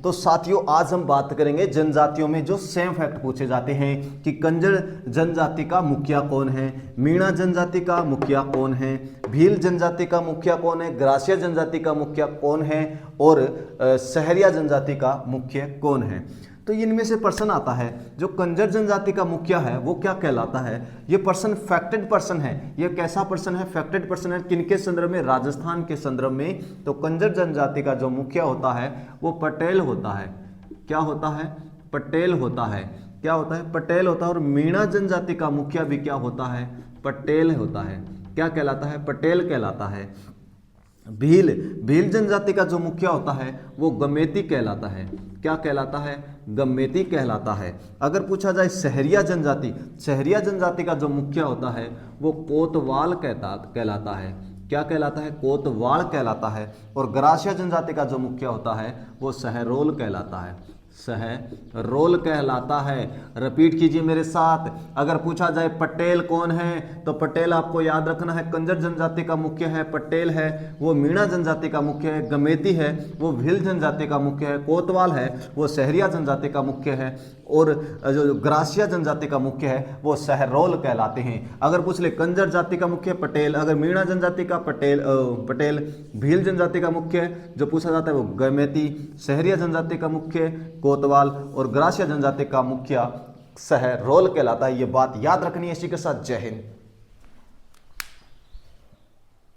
तो साथियों आज हम बात करेंगे जनजातियों में जो सेम फैक्ट पूछे जाते हैं कि कंजर जनजाति का मुखिया कौन है, मीणा जनजाति का मुखिया कौन है, भील जनजाति का मुखिया कौन है, ग्रासिया जनजाति का मुखिया कौन है और सहरिया जनजाति का मुखिया कौन है। तो इनमें से पर्सन आता है जो कंजर जनजाति का मुखिया है वो क्या कहलाता है। ये पर्सन फैक्टेड पर्सन है। ये कैसा पर्सन है? फैक्टेड पर्सन है। किनके संदर्भ में? राजस्थान के संदर्भ में। तो कंजर जनजाति का जो मुखिया होता है वो पटेल होता है। क्या होता है? पटेल होता है। क्या होता है? पटेल होता है। और मीणा जनजाति का मुखिया भी क्या होता है? पटेल होता है। क्या कहलाता है? पटेल कहलाता है। भील जनजाति का जो मुखिया होता है वो गमेती कहलाता है। क्या कहलाता है? गमेती कहलाता है। अगर पूछा जाए सहरिया जनजाति का जो मुखिया होता है वो कोतवाल कहलाता है। क्या कहलाता है? कोतवाल कहलाता है। और ग्रासिया जनजाति का जो मुखिया होता है वो सहरोल कहलाता है। सहरोल कहलाता है। रिपीट कीजिए मेरे साथ। अगर पूछा जाए पटेल कौन है तो पटेल आपको याद रखना है कंजर जनजाति का मुख्य है, पटेल है वो मीणा जनजाति का मुख्य है, गमेती है वो भील जनजाति का मुख्य है, कोतवाल है वो सहरिया जनजाति का मुख्य है और जो ग्रासिया जनजाति का मुख्य है वो सहरोल कहलाते हैं। अगर पूछ ले कंजर जाति का मुख्य पटेल, अगर मीणा जनजाति का पटेल, भील जनजाति का मुख्य जो पूछा जाता है वो गमेती, सहरिया जनजाति का मुख्य कोतवाल और ग्रासिया जनजाति का मुखिया सहरोल कहलाता है। ये बात याद रखनी है। इसी के साथ जय हिंद।